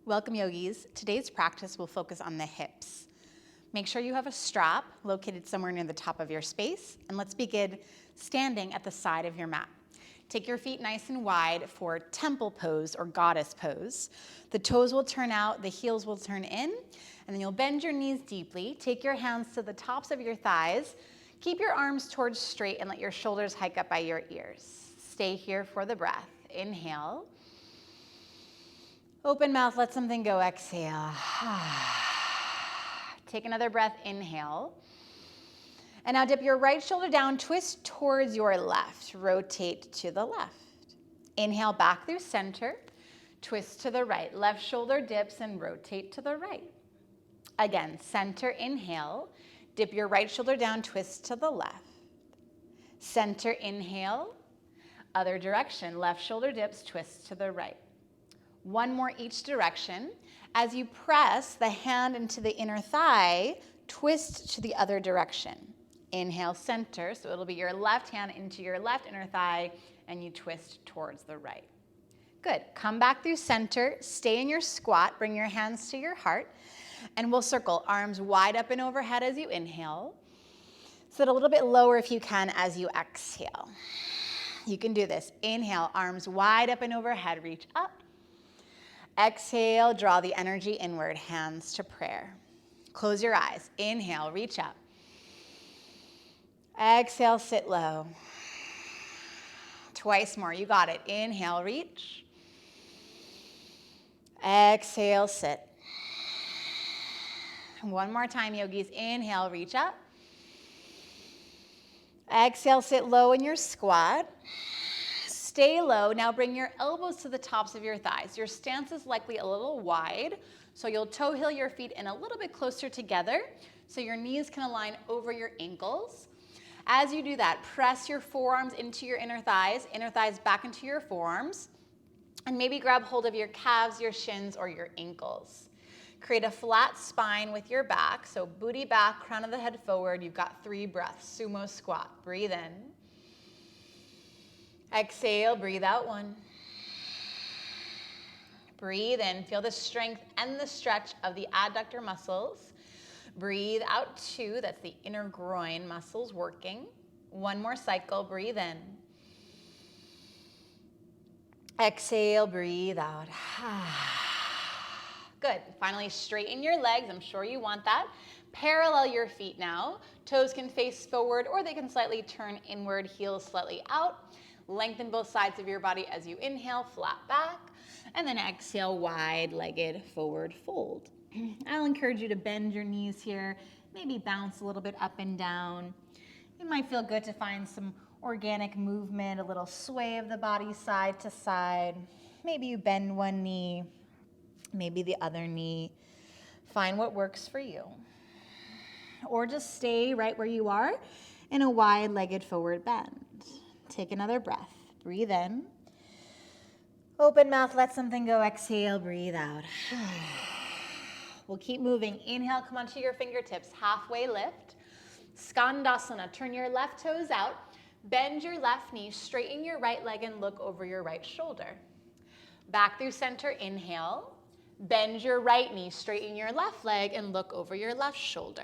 Welcome, yogis. Today's practice will focus on the hips. Make sure you have a strap located somewhere near the top of your space, and let's begin standing at the side of your mat. Take your feet nice and wide for temple pose or goddess pose. The toes will turn out, the heels will turn in, and then you'll bend your knees deeply. Take your hands to the tops of your thighs. Keep your arms towards straight and let your shoulders hike up by your ears. Stay here for the breath. Inhale. Open mouth, let something go. Exhale. Take another breath. Inhale. And now dip your right shoulder down, twist towards your left. Rotate to the left. Inhale back through center. Twist to the right. Left shoulder dips and rotate to the right. Again, center, inhale. Dip your right shoulder down, twist to the left. Center, inhale. Other direction. Left shoulder dips, twist to the right. One more each direction. As you press the hand into the inner thigh, twist to the other direction. Inhale, center, so it'll be your left hand into your left inner thigh, and you twist towards the right. Good. Come back through center, stay in your squat, bring your hands to your heart, and we'll circle arms wide up and overhead as you inhale. Sit a little bit lower if you can as you exhale. You can do this. Inhale, arms wide up and overhead, reach up. Exhale, draw the energy inward, hands to prayer. Close your eyes. Inhale, reach up. Exhale, sit low. Twice more, you got it. Inhale, reach. Exhale, sit. One more time, yogis. Inhale, reach up. Exhale, sit low in your squat. Stay low. Now bring your elbows to the tops of your thighs. Your stance is likely a little wide, so you'll toe heel your feet in a little bit closer together so your knees can align over your ankles. As you do that, press your forearms into your inner thighs back into your forearms, and maybe grab hold of your calves, your shins, or your ankles. Create a flat spine with your back, so booty back, crown of the head forward. You've got 3 breaths, sumo squat. Breathe in. Exhale, breathe out 1. Breathe in, feel the strength and the stretch of the adductor muscles. Breathe out 2, that's the inner groin muscles working. 1 more cycle, breathe in. Exhale, breathe out. Good, finally straighten your legs, I'm sure you want that. Parallel your feet now. Toes can face forward or they can slightly turn inward, heels slightly out. Lengthen both sides of your body as you inhale, flat back, and then exhale, wide-legged forward fold. I'll encourage you to bend your knees here, maybe bounce a little bit up and down. It might feel good to find some organic movement, a little sway of the body side to side. Maybe you bend one knee, maybe the other knee. Find what works for you. Or just stay right where you are in a wide-legged forward bend. Take another breath. Breathe in. Open mouth, let something go. Exhale, breathe out. We'll keep moving. Inhale, come onto your fingertips. Halfway lift. Skandasana. Turn your left toes out. Bend your left knee. Straighten your right leg and look over your right shoulder. Back through center. Inhale. Bend your right knee. Straighten your left leg and look over your left shoulder.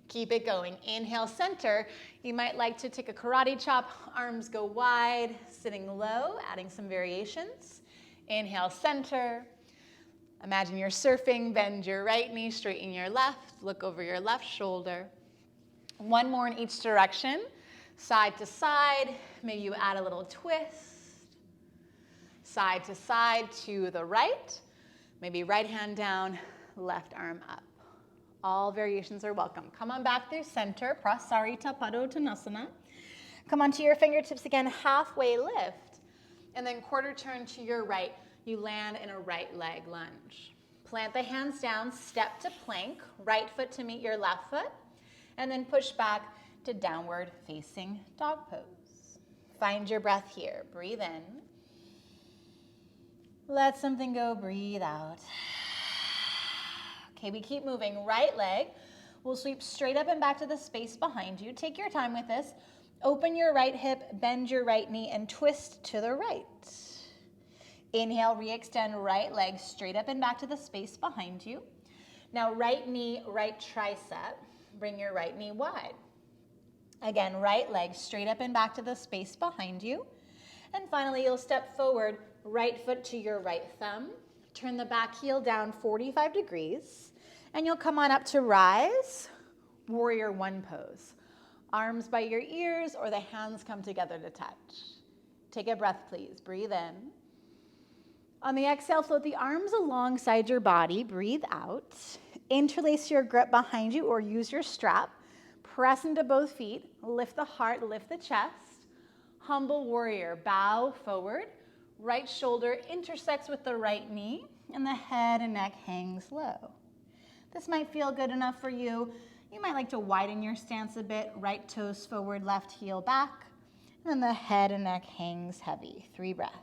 Keep it going. Inhale, center. You might like to take a karate chop. Arms go wide, sitting low, adding some variations. Inhale, center. Imagine you're surfing. Bend your right knee, straighten your left, look over your left shoulder. 1 more in each direction. Side to side. Maybe you add a little twist. Side to side to the right. Maybe right hand down, left arm up. All variations are welcome. Come on back through center, Prasarita Padottanasana. Come onto your fingertips again, halfway lift. And then quarter turn to your right. You land in a right leg lunge. Plant the hands down, step to plank, right foot to meet your left foot, and then push back to downward facing dog pose. Find your breath here. Breathe in. Let something go, breathe out. Okay, we keep moving. Right leg. We'll sweep straight up and back to the space behind you. Take your time with this. Open your right hip, bend your right knee, and twist to the right. Inhale, re-extend right leg straight up and back to the space behind you. Now right knee, right tricep. Bring your right knee wide. Again, right leg straight up and back to the space behind you. And finally, you'll step forward, right foot to your right thumb. Turn the back heel down 45 degrees. And you'll come on up to rise, warrior one pose. Arms by your ears or the hands come together to touch. Take a breath, please. Breathe in. On the exhale, float the arms alongside your body. Breathe out. Interlace your grip behind you or use your strap. Press into both feet. Lift the heart, lift the chest. Humble warrior. Bow forward. Right shoulder intersects with the right knee, and the head and neck hangs low. This might feel good enough for you. You might like to widen your stance a bit. Right toes forward, left heel back. And then the head and neck hangs heavy. 3 breaths.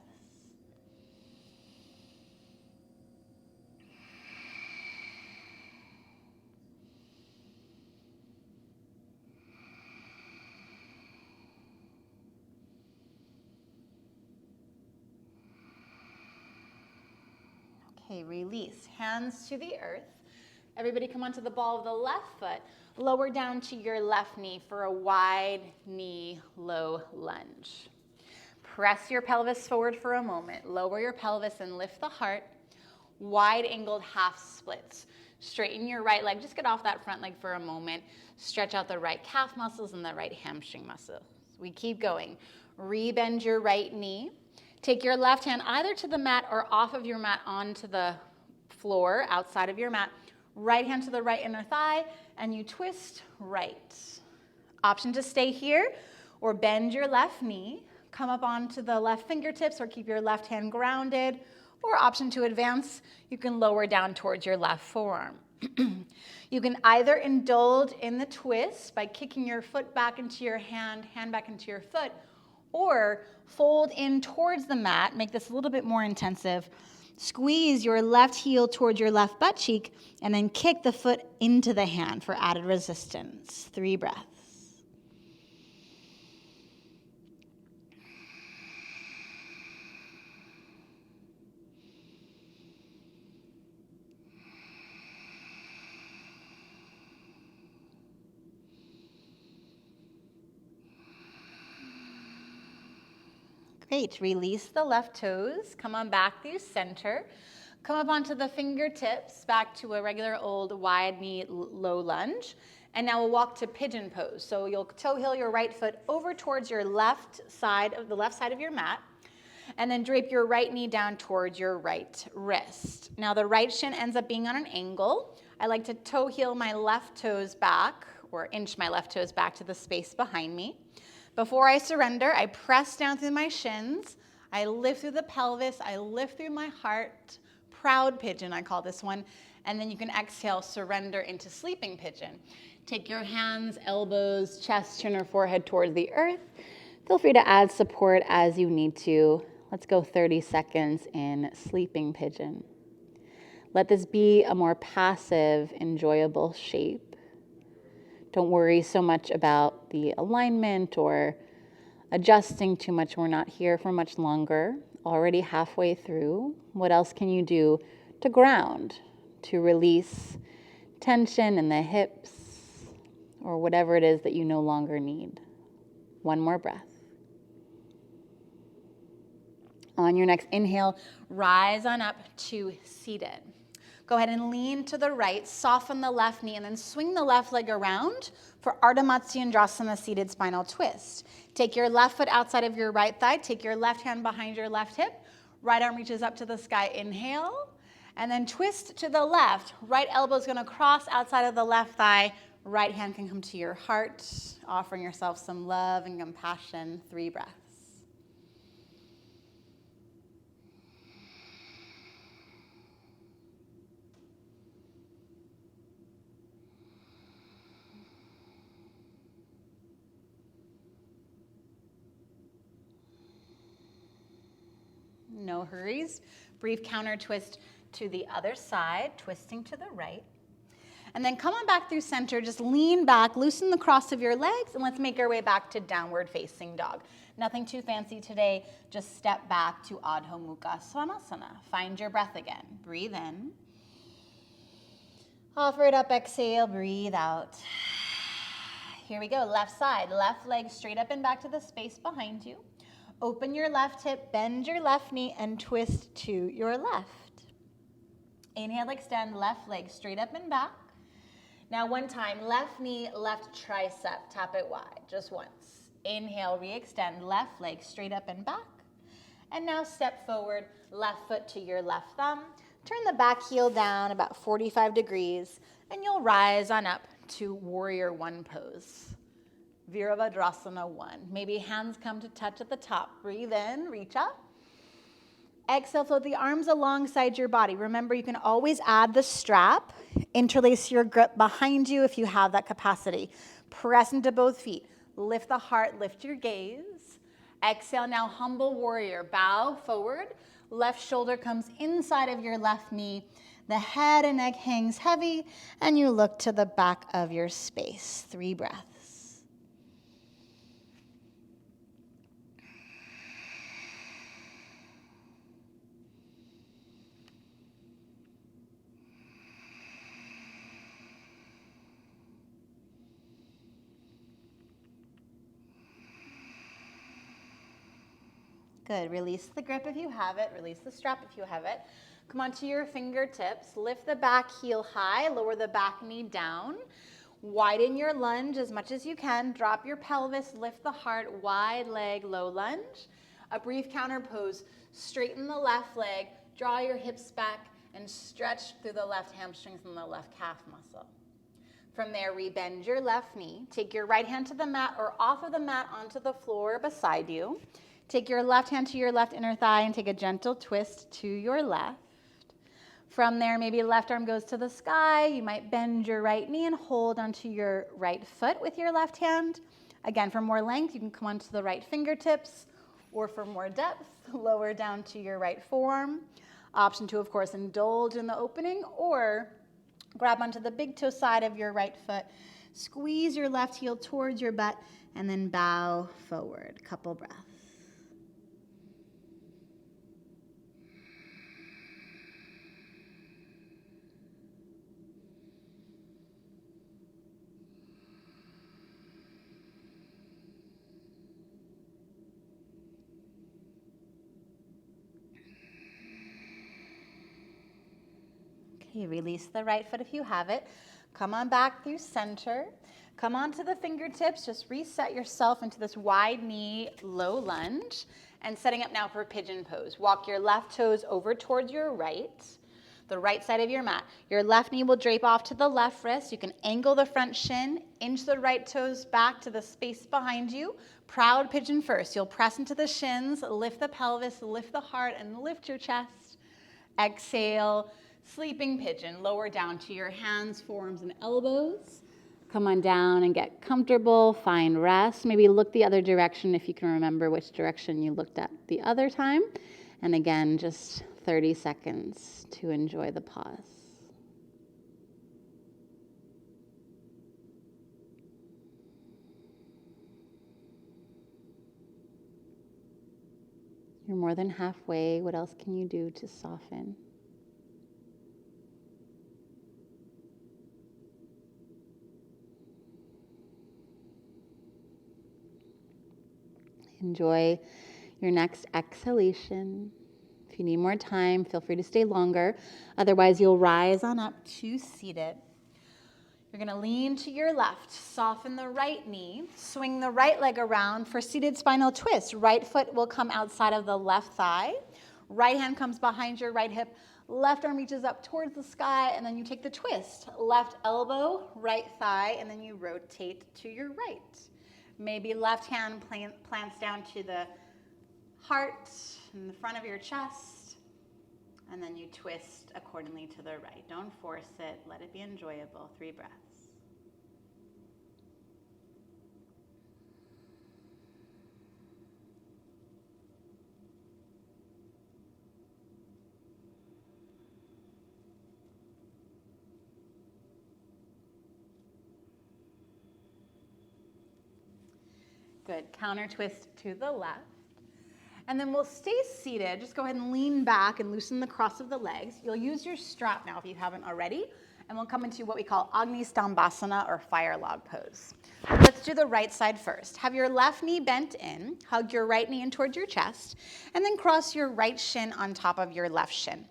Okay, release. Hands to the earth. Everybody come onto the ball of the left foot. Lower down to your left knee for a wide knee, low lunge. Press your pelvis forward for a moment. Lower your pelvis and lift the heart. Wide angled half splits. Straighten your right leg. Just get off that front leg for a moment. Stretch out the right calf muscles and the right hamstring muscles. We keep going. Rebend your right knee. Take your left hand either to the mat or off of your mat onto the floor outside of your mat. Right hand to the right inner thigh, and you twist right. Option to stay here or bend your left knee. Come up onto the left fingertips or keep your left hand grounded. Or option to advance, you can lower down towards your left forearm. You can either indulge in the twist by kicking your foot back into your hand, hand back into your foot, or fold in towards the mat, make this a little bit more intensive. Squeeze your left heel towards your left butt cheek, and then kick the foot into the hand for added resistance. 3 breaths. Great. Release the left toes. Come on back through center. Come up onto the fingertips, back to a regular old wide knee low lunge. And now we'll walk to pigeon pose. So you'll toe heel your right foot over towards your left side of your mat. And then drape your right knee down towards your right wrist. Now the right shin ends up being on an angle. I like to toe heel my left toes back, or inch my left toes back to the space behind me. Before I surrender, I press down through my shins. I lift through the pelvis. I lift through my heart. Proud pigeon, I call this one. And then you can exhale, surrender into sleeping pigeon. Take your hands, elbows, chest, chin, or forehead towards the earth. Feel free to add support as you need to. Let's go 30 seconds in sleeping pigeon. Let this be a more passive, enjoyable shape. Don't worry so much about the alignment or adjusting too much. We're not here for much longer. Already halfway through. What else can you do to ground, to release tension in the hips or whatever it is that you no longer need? One more breath. On your next inhale, rise on up to seated. Go ahead and lean to the right, soften the left knee, and then swing the left leg around for Ardha Matsyendrasana, seated spinal twist. Take your left foot outside of your right thigh. Take your left hand behind your left hip. Right arm reaches up to the sky. Inhale, and then twist to the left. Right elbow is going to cross outside of the left thigh. Right hand can come to your heart, offering yourself some love and compassion. 3 breaths. No hurries. Brief counter twist to the other side, twisting to the right. And then come on back through center, just lean back, loosen the cross of your legs, and let's make our way back to downward facing dog. Nothing too fancy today, just step back to Adho Mukha Svanasana. Find your breath again. Breathe in. Offer it up, exhale, breathe out. Here we go, left side, left leg straight up and back to the space behind you. Open your left hip, bend your left knee, and twist to your left. Inhale, extend, left leg straight up and back. Now one time, left knee, left tricep, tap it wide, just once. Inhale, re-extend, left leg straight up and back. And now step forward, left foot to your left thumb. Turn the back heel down about 45 degrees, and you'll rise on up to Warrior One pose. Virabhadrasana 1. Maybe hands come to touch at the top. Breathe in, reach up. Exhale, float the arms alongside your body. Remember, you can always add the strap. Interlace your grip behind you if you have that capacity. Press into both feet. Lift the heart, lift your gaze. Exhale, now humble warrior. Bow forward. Left shoulder comes inside of your left knee. The head and neck hangs heavy, and you look to the back of your space. 3 breaths. Good. Release the grip if you have it. Release the strap if you have it. Come onto your fingertips. Lift the back heel high. Lower the back knee down. Widen your lunge as much as you can. Drop your pelvis. Lift the heart. Wide leg, low lunge. A brief counter pose. Straighten the left leg. Draw your hips back and stretch through the left hamstrings and the left calf muscle. From there, rebend your left knee. Take your right hand to the mat or off of the mat onto the floor beside you. Take your left hand to your left inner thigh and take a gentle twist to your left. From there, maybe left arm goes to the sky. You might bend your right knee and hold onto your right foot with your left hand. Again, for more length, you can come onto the right fingertips, or for more depth, lower down to your right forearm. Option 2, of course, indulge in the opening, or grab onto the big toe side of your right foot. Squeeze your left heel towards your butt, and then bow forward. Couple breaths. Okay, release the right foot if you have it. Come on back through center. Come onto the fingertips. Just reset yourself into this wide knee, low lunge. And setting up now for pigeon pose. Walk your left toes over towards your right, the right side of your mat. Your left knee will drape off to the left wrist. You can angle the front shin, inch the right toes back to the space behind you. Proud pigeon first. You'll press into the shins, lift the pelvis, lift the heart, and lift your chest. Exhale. Sleeping pigeon, lower down to your hands, forearms, and elbows. Come on down and get comfortable, find rest. Maybe look the other direction if you can remember which direction you looked at the other time. And again, just 30 seconds to enjoy the pause. You're more than halfway. What else can you do to soften? Enjoy your next exhalation. If you need more time, feel free to stay longer. Otherwise, you'll rise on up to seated. You're going to lean to your left, soften the right knee, swing the right leg around for seated spinal twist. Right foot will come outside of the left thigh. Right hand comes behind your right hip. Left arm reaches up towards the sky, and then you take the twist. Left elbow, right thigh, and then you rotate to your right. Maybe left hand plants down to the heart in the front of your chest, and then you twist accordingly to the right. Don't force it. Let it be enjoyable. 3 breaths. Good. Counter twist to the left. And then we'll stay seated. Just go ahead and lean back and loosen the cross of the legs. You'll use your strap now if you haven't already. And we'll come into what we call Agni Stambhasana or fire log pose. Let's do the right side first. Have your left knee bent in, hug your right knee in towards your chest, and then cross your right shin on top of your left shin.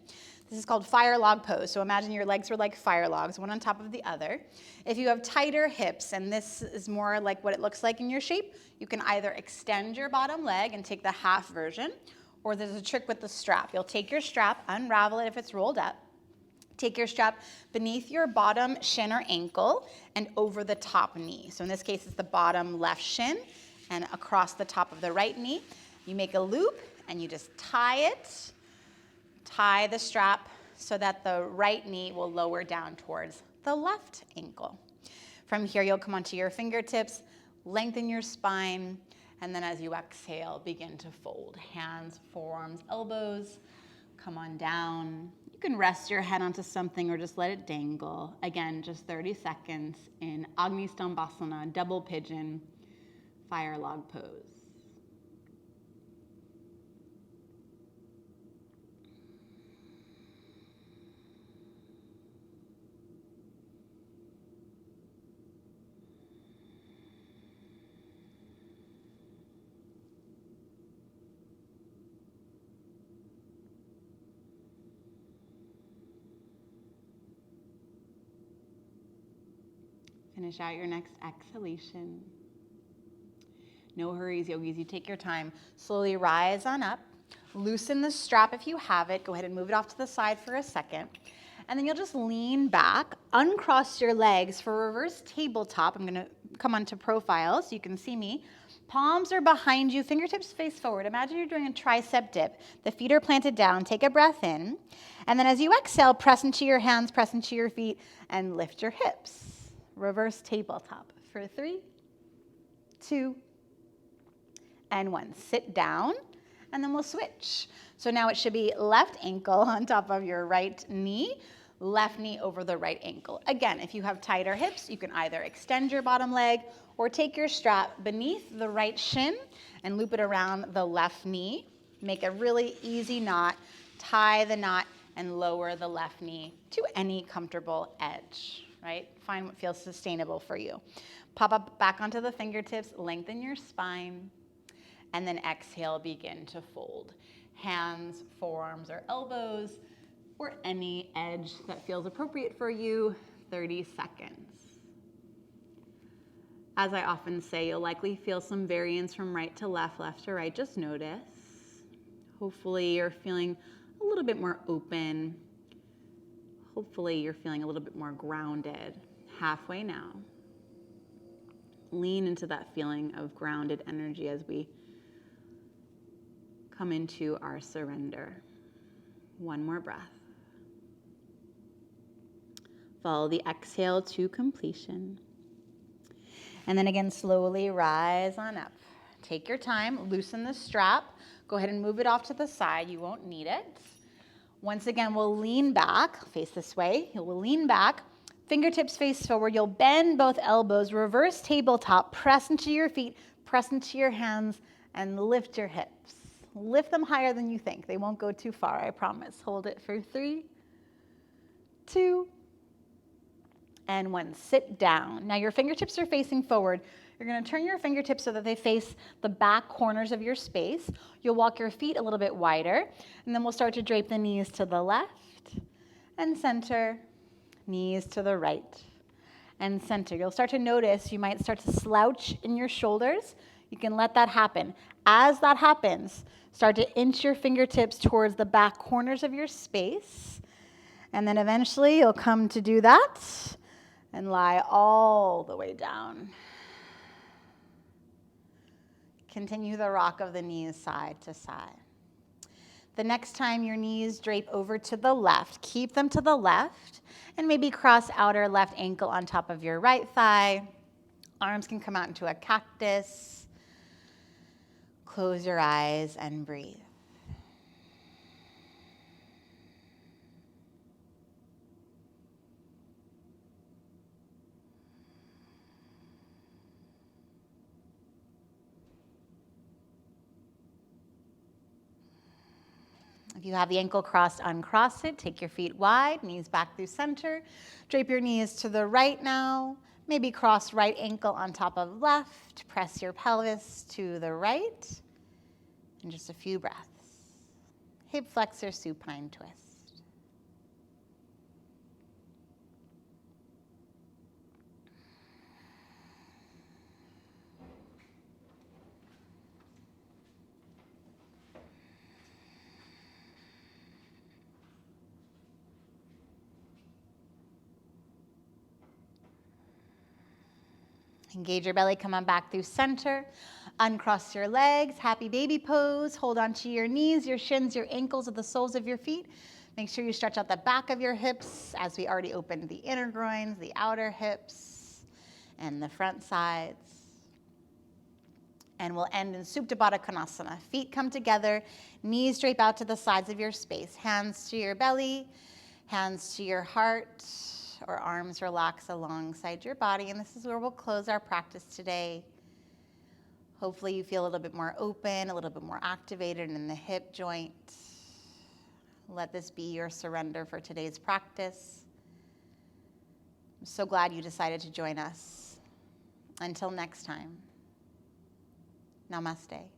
This is called fire log pose. So imagine your legs are like fire logs, one on top of the other. If you have tighter hips, and this is more like what it looks like in your shape, you can either extend your bottom leg and take the half version, or there's a trick with the strap. You'll take your strap, unravel it if it's rolled up, take your strap beneath your bottom shin or ankle and over the top knee. So in this case, it's the bottom left shin and across the top of the right knee. You make a loop and you just tie it. Tie the strap so that the right knee will lower down towards the left ankle. From here, you'll come onto your fingertips, lengthen your spine, and then as you exhale, begin to fold. Hands, forearms, elbows, come on down. You can rest your head onto something or just let it dangle. Again, just 30 seconds in Agni Stambhasana, double pigeon, fire log pose. Finish out your next exhalation. No hurries, yogis. You take your time. Slowly rise on up. Loosen the strap if you have it. Go ahead and move it off to the side for a second. And then you'll just lean back, uncross your legs for reverse tabletop. I'm going to come onto profile so you can see me. Palms are behind you, fingertips face forward. Imagine you're doing a tricep dip. The feet are planted down. Take a breath in. And then as you exhale, press into your hands, press into your feet, and lift your hips. Reverse tabletop for 3, 2, and 1. Sit down, and then we'll switch. So now it should be left ankle on top of your right knee, left knee over the right ankle. Again, if you have tighter hips, you can either extend your bottom leg or take your strap beneath the right shin and loop it around the left knee. Make a really easy knot, tie the knot, and lower the left knee to any comfortable edge. Right? Find what feels sustainable for you. Pop up back onto the fingertips, lengthen your spine, and then exhale, begin to fold. Hands, forearms, or elbows, or any edge that feels appropriate for you, 30 seconds. As I often say, you'll likely feel some variance from right to left, left to right. Just notice. Hopefully you're feeling a little bit more open. Hopefully you're feeling a little bit more grounded. Halfway now. Lean into that feeling of grounded energy as we come into our surrender. One more breath. Follow the exhale to completion. And then again, slowly rise on up. Take your time, loosen the strap. Go ahead and move it off to the side. You won't need it. Once again, we'll lean back, face this way. You'll lean back, fingertips face forward. You'll bend both elbows, reverse tabletop, press into your feet, press into your hands, and lift your hips. Lift them higher than you think. They won't go too far, I promise. Hold it for 3, 2, and 1. Sit down. Now your fingertips are facing forward. You're going to turn your fingertips so that they face the back corners of your space. You'll walk your feet a little bit wider, and then we'll start to drape the knees to the left and center, knees to the right and center. You'll start to notice you might start to slouch in your shoulders. You can let that happen. As that happens, start to inch your fingertips towards the back corners of your space, and then eventually you'll come to do that and lie all the way down. Continue the rock of the knees side to side. The next time your knees drape over to the left, keep them to the left and maybe cross outer left ankle on top of your right thigh. Arms can come out into a cactus. Close your eyes and breathe. If you have the ankle crossed, uncross it. Take your feet wide, knees back through center. Drape your knees to the right now. Maybe cross right ankle on top of left. Press your pelvis to the right. And just a few breaths. Hip flexor, supine twist. Engage your belly, come on back through center. Uncross your legs, happy baby pose. Hold on to your knees, your shins, your ankles, or the soles of your feet. Make sure you stretch out the back of your hips as we already opened the inner groins, the outer hips, and the front sides. And we'll end in Supta Baddha Konasana. Feet come together, knees drape out to the sides of your space. Hands to your belly, hands to your heart, or arms relax alongside your body. And this is where we'll close our practice today. Hopefully you feel a little bit more open, a little bit more activated in the hip joint. Let this be your surrender for today's practice. I'm so glad you decided to join us. Until next time, namaste.